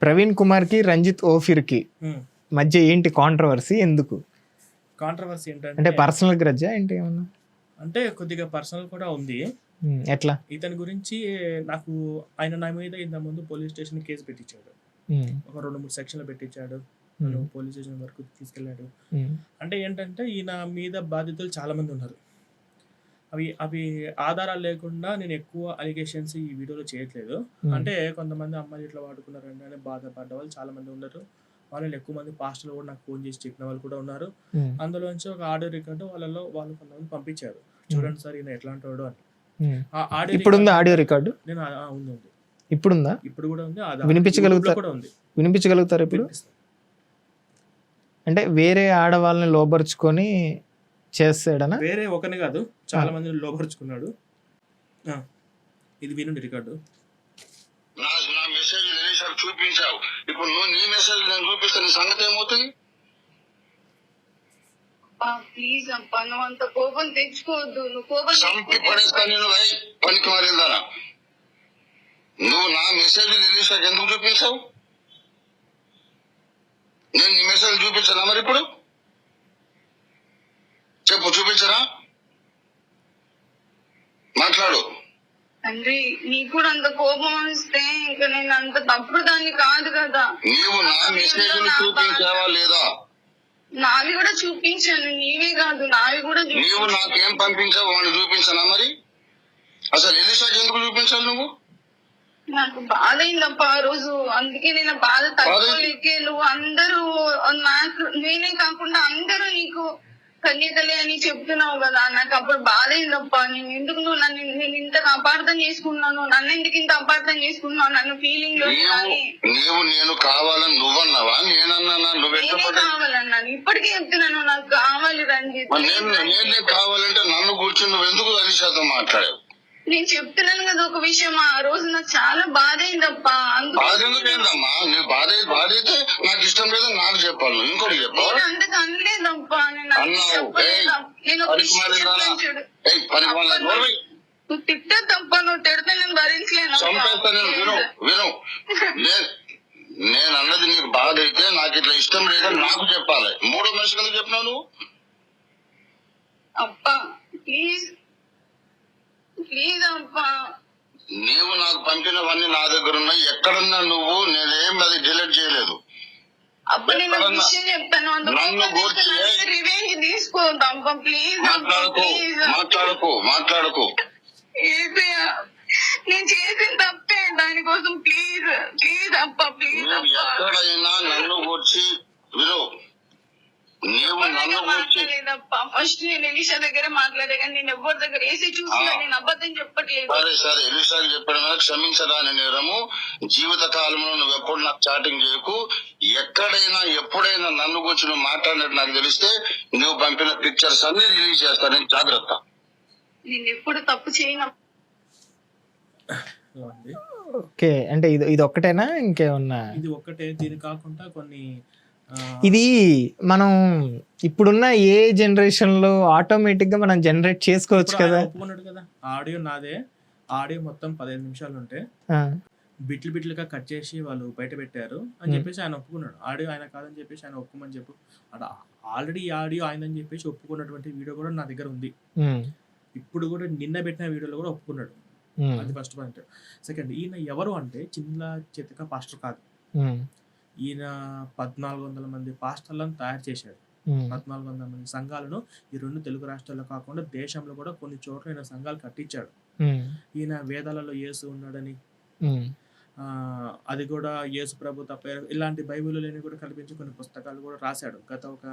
ప్రవీణ్ కుమార్ కి రంజిత్ ఓఫిర్ కి మధ్య ఏంటి కాంట్రవర్సీ? ఎందుకు కాంట్రవర్సీ అంటే ఏంటంటే పర్సనల్ గ్రజ్జా ఏంటి ఏమన్నా? అంటే కొద్దిగా పర్సనల్ కూడా ఉంది. ఎట్లా? ఇతని గురించి నాకు ఆయన నా మీద ఇంత ముందు పోలీస్ స్టేషన్ కేసు పెట్టించాడు. ఒక 2-3 సెక్షన్లు పెట్టించాడు. నన్ను పోలీస్ స్టేషన్ వరకు తీసుకెళ్ళాడు. అంటే ఏంటంటే ఈయన మీద బాధితులు చాలా మంది ఉన్నారు. అవి అవి ఆధారాలు లేకుండా నేను ఎక్కువ అలిగేషన్స్ ఈ వీడియోలో చేయట్లేదు. అంటే కొంతమంది అమ్మాయిలు ఇట్లా వాడుకున్నారంటే అని బాధపడ్డ వాళ్ళు చాలా మంది ఉన్నారు. వాళ్ళు ఎక్కువ మంది పాస్టర్లు కూడా నాకు ఫోన్ చేసి చెప్పిన వాళ్ళు కూడా ఉన్నారు. అందులోంచి ఒక ఆడియో రికార్డు వాళ్ళు కొంతమంది పంపించారు. చూడండి సార్ ఈయన ఎట్లాంటి వాడు అని. ఆ ఆడియో ఇప్పుడు ఉందా ఆడియో రికార్డు? నేను ఉంది ఇప్పుడుందా? ఇప్పుడు కూడా ఉంది. వినిపించగలుగుతా కూడా ఉంది. వినిపించగలుగుతారు ఇప్పుడు? అంటే వేరే ఆడవాళ్ళని లోబరుచుకొని చేస్తాడనా? వేరే ఒకరిని కాదు, చాలా మందిని లోపరుచుకున్నాడు. ఇది వినండి రికార్డు. నా మెసేజ్ రిలీజ్ చూపించావు. ఇప్పుడు నువ్వు నీ మెసేజ్ నేను చూపిస్తే నీ సంగతి ఏమవుతుంది? ప్లీజ్ అప్ప, నువ్వు అంత కోపం తెచ్చుకోవద్దు. నువ్వు కోపం చంపి పడేస్తా నేను. పనికి మారిందానా? నువ్వు నా మెసేజ్ రిలీజ్ ఎందుకు చూపించావు? నేను నీ మెసేజ్ చూపించానా మరి ఇప్పుడు? చెప్పు, చూపించరా? మాట్లాడు. తండ్రి, నీకు కూడా అంత కోపం వస్తే ఇంకా నేను అంత తప్పుడు దాన్ని కాదు కదా. నీవు నా మెసేజ్ చూపించావా లేదా? నావి కూడా చూపించాను, నీవే కాదు నావి కూడా నీవు నాకేం పంపించావు వాడిని చూపించానా మరి? అసలు ఎలిషాకి ఎందుకు చూపించాలి నువ్వు? నాకు బాధ అయిందప్ప ఆ రోజు. అందుకే నేను బాధ తట్టుకోలేకే నువ్వు అందరూ నాకు, నేనే కాకుండా అందరూ నీకు కన్యకలే అని చెప్తున్నావు కదా. నాకు అప్పుడు బాధ అయిందప్ప. నేను ఎందుకు నువ్వు నేను ఇంత అపార్థం చేసుకున్నాను, నన్ను ఎందుకు ఇంత అపార్థం చేసుకున్నావు నన్ను ఫీలింగ్ లో. నీవు నేను కావాలని నువ్వన్నావా నేనన్నా? నేనే కావాలన్నాను, ఇప్పటికే చెప్తున్నాను నాకు కావాలి రంజిత్. నేనే కావాలంటే నన్ను కూర్చుని నువ్వు ఎందుకు అలిషాతో మాట్లాడావు? నేను చెప్తున్నాను కదా ఒక విషయం. ఆ రోజు నాకు చాలా బాధ అయిందప్ప. బాధ ఎందుకైందమ్మా? నీకు బాధ అయితే నాకు ఇష్టం లేదు నాకు చెప్పాలి. ఇంకోటి చెప్పు. అంతకు అనలేదప్ప. నువ్వు తిట్టే తప్ప, నువ్వు తిడితే నేను భరించలేను. చంపేస్తా నేను. విను. నేను అన్నది నీకు బాధ అయితే నాకు ఇట్లా ఇష్టం లేదని నాకు చెప్పాలి. మూడో మనిషి కింద చెప్పినావు నువ్వు. అప్ప ప్లీజ్ ప్లీజ్ అప్ప. నీవు నాకు పంపినవన్నీ నా దగ్గర ఉన్నాయి. ఎక్కడన్నా నువ్వు నేనేం అది డిలీట్ చేయలేదు. అప్పుడు నేను ఒక విషయం చెప్తాను. రివెంజ్ తీసుకోవద్దాం ప్లీజ్. మాట్లాడకు. నేను చేసిన తప్పే దానికోసం. ప్లీజ్ ప్లీజ్ అప్ప, ప్లీజ్ అప్ప. ఎక్కడైనా నన్ను వచ్చి విను. నీవు నన్ను వచ్చి ఫస్ట్ నేను ఎలిషా దగ్గర మాట్లాడే కానీ నేను ఎవరి దగ్గర వేసి చూసినా నేను అబద్ధం చెప్పట్లేదు. సరే ఎలిషాకి చెప్పడం క్షమించదాని నేరము. జీవిత కాలంలో నువ్వు ఎప్పుడు నాకు చాటింగ్ చేయకు. ఎక్కడైనా ఎప్పుడైనా నన్ను గురించి నువ్వు మాట్లాడినట్టు నాకు తెలిస్తే నువ్వు పంపిన పిక్చర్స్ అన్ని రిలీజ్ చేస్తాను. నేను జాగ్రత్త. నేను ఎప్పుడు తప్పు చేయను. ఓకే, అంటే ఇది ఒక్కటేనా ఇంకేమన్నా? ఇది ఒక్కటే. దీని కాకుండా కొన్ని ఇది మనం ఇప్పుడున్న ఏ జనరేషన్ లో ఆటోమేటిక్ గా మనం జనరేట్ చేసుకోవచ్చు కదా. ఒప్పుకున్నాడు కదా, ఆడియో నాదే. ఆడియో మొత్తం 15 నిమిషాలు ఉంటే బిట్లుగా కట్ చేసి వాళ్ళు బయట పెట్టారు అని చెప్పేసి ఆయన ఒప్పుకున్నాడు. ఆడియో ఆయన కాదని చెప్పేసి ఆయన ఒప్పుకోమని చెప్పు. అలా ఆల్రెడీ ఆడియో ఆయనని చెప్పేసి ఒప్పుకున్నటువంటి వీడియో కూడా నా దగ్గర ఉంది. ఇప్పుడు కూడా నిన్న పెట్టిన వీడియోలో కూడా ఒప్పుకున్నాడు. అది ఫస్ట్ పాయింట్. సెకండ్, ఈయన ఎవరు అంటే చిన్న చితక పాస్టర్ కాదు. ఈయన 1400 మంది పాస్టర్లను తయారు చేశాడు. 1400 మంది సంఘాలను ఈ 2 తెలుగు రాష్ట్రాల్లో కాకుండా దేశంలో కూడా కొన్ని చోట్ల ఈయన సంఘాలు కట్టించాడు. ఈయన వేదాలలో యేసు ఉన్నాడని, అది కూడా యేసు ప్రభు తప్ప ఇలాంటి బైబిల్ని కూడా కల్పించి కొన్ని పుస్తకాలు కూడా రాశాడు. గత ఒక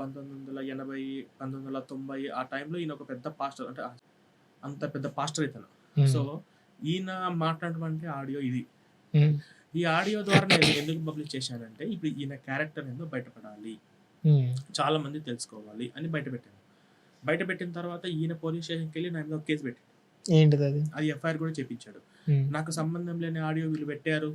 1980 1990 ఆ టైంలో ఈయన ఒక పెద్ద పాస్టర్, అంటే అంత పెద్ద పాస్టర్ ఇతను. సో ఈయన మాట్లాడినటువంటి ఆడియో ఇది. ఈ ఆడియో ద్వారా నేను ఎందుకు పబ్లిష్ చేశానంటే ఇప్పుడు ఈయన క్యారెక్టర్ ఏందో బయటపడాలి, చాలా మంది తెలుసుకోవాలి అని బయట పెట్టిన తర్వాత ఈయన పోలీస్ స్టేషన్కి వెళ్ళి నా మీద ఒక కేసు పెట్టాడు. ఏంటిది అది? అది ఎఫ్ఐఆర్ కూడా చేపించాడు. నాకు సంబంధం లేని ఆడియో వీళ్ళు పెట్టారు,